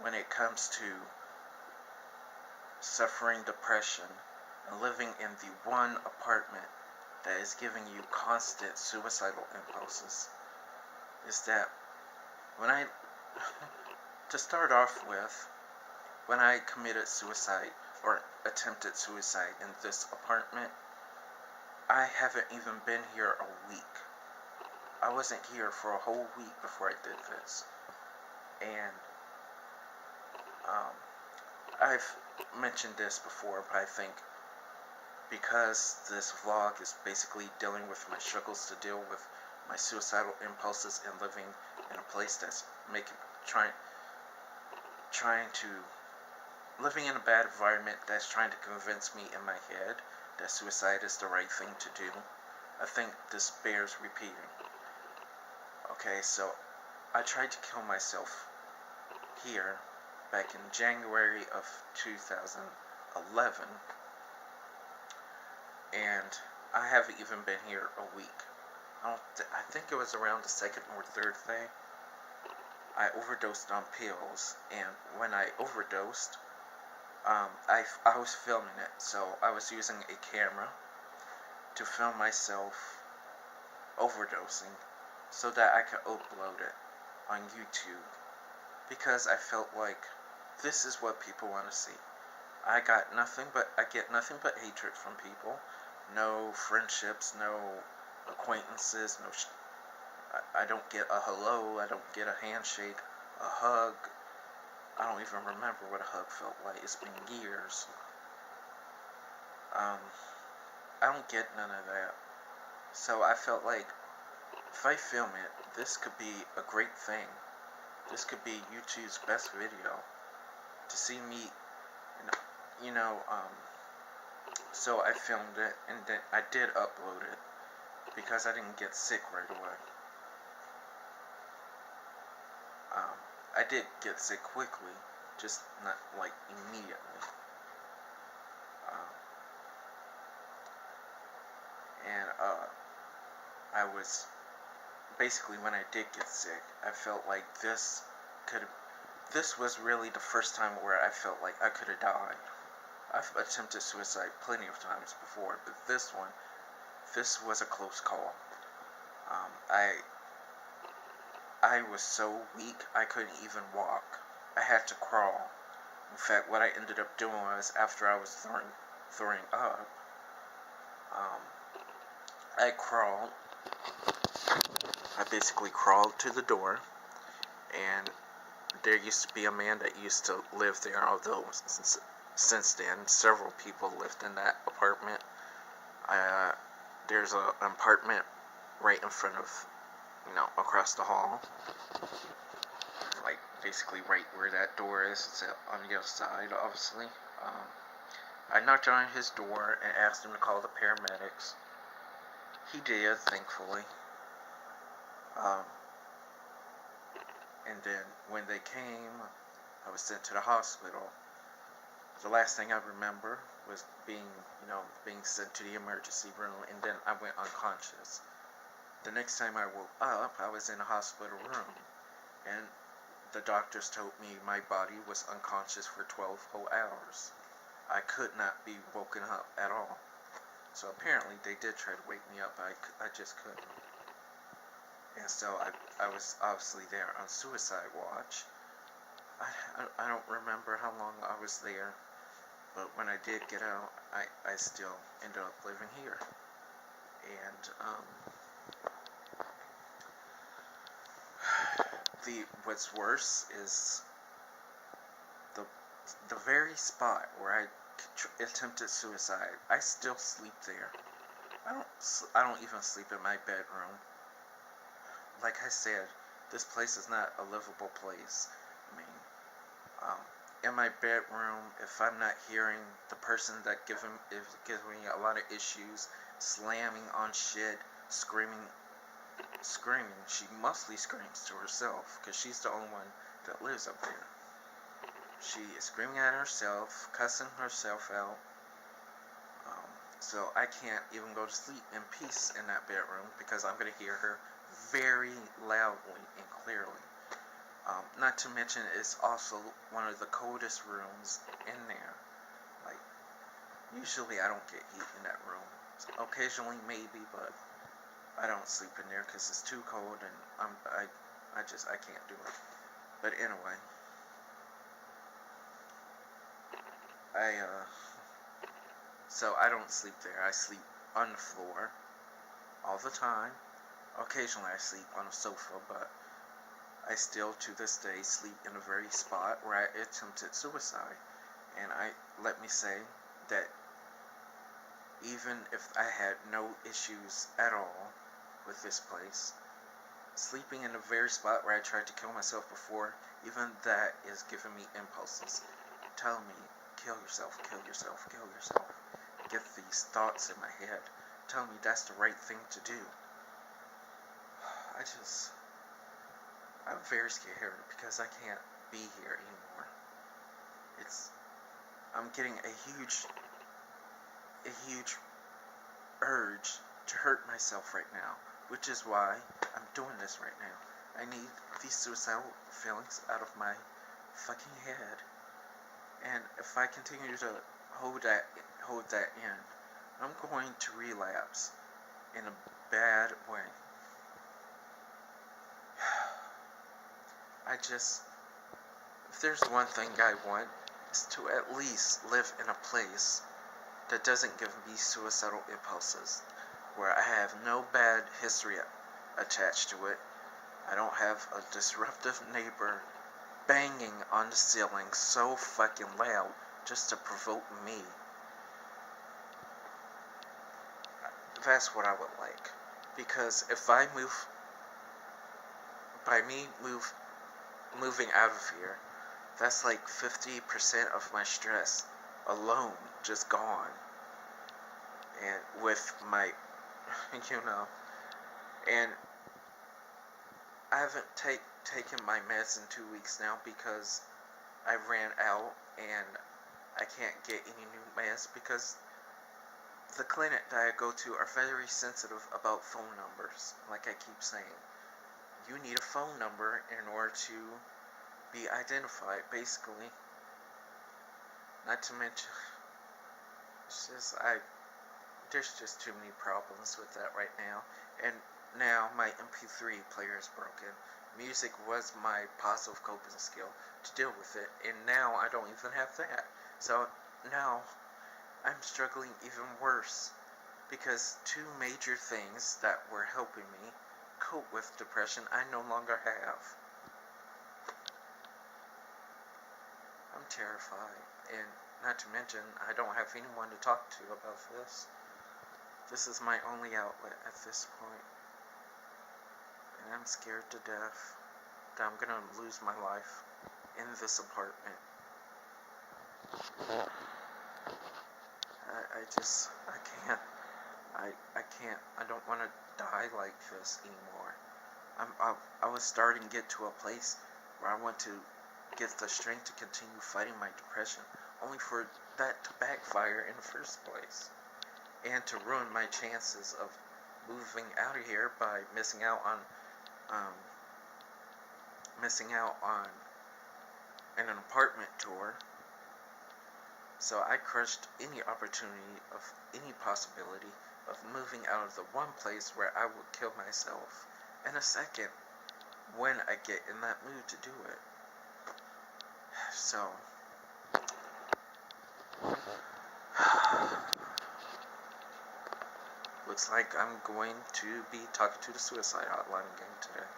when it comes to suffering depression and living in the one apartment that is giving you constant suicidal impulses is that when I, to start off with, when I committed suicide or attempted suicide in this apartment, I haven't even been here a week. I wasn't here for a whole week before I did this. And I've mentioned this before, but I think because this vlog is basically dealing with my struggles to deal with my suicidal impulses and living in a place that's trying to living in a bad environment that's trying to convince me in my head that suicide is the right thing to do, I think this bears repeating. Okay, so I tried to kill myself here back in January of 2011, and I haven't even been here a week. I think it was around the second or third day. I overdosed on pills, and when I overdosed, I was filming it, so I was using a camera to film myself overdosing so that I could upload it on YouTube, because I felt like this is what people want to see. I get nothing but hatred from people. No friendships, no acquaintances, I don't get a hello, I don't get a handshake, a hug. I don't even remember what a hug felt like. It's been years. I don't get none of that. So I felt like if I film it, this could be a great thing. This could be YouTube's best video to see me, so I filmed it, and then I did upload it because I didn't get sick right away. I did get sick quickly, just not like immediately. And I was basically, when I did get sick, I felt like this was really the first time where I felt like I could have died. I've attempted suicide plenty of times before, but this was a close call. I was so weak I couldn't even walk. I had to crawl. In fact, what I ended up doing was, after I was throwing up, I crawled. I basically crawled to the door, and there used to be a man that used to live there, although since then several people lived in that apartment. There's an apartment right in front of, across the hall, like basically right where that door is. It's on the other side, obviously. I knocked on his door and asked him to call the paramedics. He did, thankfully. And then when they came, I was sent to the hospital. The last thing I remember was being sent to the emergency room, and then I went unconscious. The next time I woke up, I was in a hospital room, and the doctors told me my body was unconscious for 12 whole hours. I could not be woken up at all. So apparently they did try to wake me up, but I just couldn't. And so I was obviously there on suicide watch. I don't remember how long I was there, but when I did get out, I still ended up living here. And what's worse is the very spot where I attempted suicide. I still sleep there. I don't even sleep in my bedroom. Like I said, this place is not a livable place. I mean, in my bedroom, if I'm not hearing the person that gives me a lot of issues, slamming on shit, screaming, she mostly screams to herself, because she's the only one that lives up there. She is screaming at herself, cussing herself out. So I can't even go to sleep in peace in that bedroom, because I'm going to hear her very loudly and clearly. Not to mention, it's also one of the coldest rooms in there. Like, usually I don't get heat in that room. Occasionally, maybe, but I don't sleep in there because it's too cold, and I can't do it. But anyway, I, so I don't sleep there. I sleep on the floor all the time. Occasionally I sleep on a sofa, but I still, to this day, sleep in the very spot where I attempted suicide. And let me say that even if I had no issues at all with this place, sleeping in the very spot where I tried to kill myself before, even that is giving me impulses. Telling me, kill yourself, kill yourself, kill yourself. Get these thoughts in my head. Telling me that's the right thing to do. I'm very scared because I can't be here anymore. I'm getting a huge urge to hurt myself right now, which is why I'm doing this right now. I need these suicidal feelings out of my fucking head. And if I continue to hold that in, I'm going to relapse in a bad way. If there's one thing I want, is to at least live in a place that doesn't give me suicidal impulses, where I have no bad history attached to it. I don't have a disruptive neighbor banging on the ceiling so fucking loud just to provoke me. That's what I would like. Because if I moving out of here, that's like 50% of my stress alone just gone. And with my, and I haven't taken my meds in 2 weeks now because I ran out and I can't get any new meds because the clinic that I go to are very sensitive about phone numbers. Like I keep saying, you need a phone number in order to be identified, basically. Not to mention, there's just too many problems with that right now. And now my MP3 player is broken. Music was my positive coping skill to deal with it, and now I don't even have that. So now I'm struggling even worse because two major things that were helping me cope with depression I no longer have. I'm terrified, and not to mention I don't have anyone to talk to about this. This is my only outlet at this point, and I'm scared to death that I'm gonna lose my life in this apartment. I can't. I can't. I don't want to die like this anymore. I was starting to get to a place where I want to get the strength to continue fighting my depression, only for that to backfire in the first place, and to ruin my chances of moving out of here by missing out on an apartment tour. So I crushed any opportunity of any possibility of moving out of the one place where I would kill myself in a second when I get in that mood to do it. So looks like I'm going to be talking to the suicide hotline again today.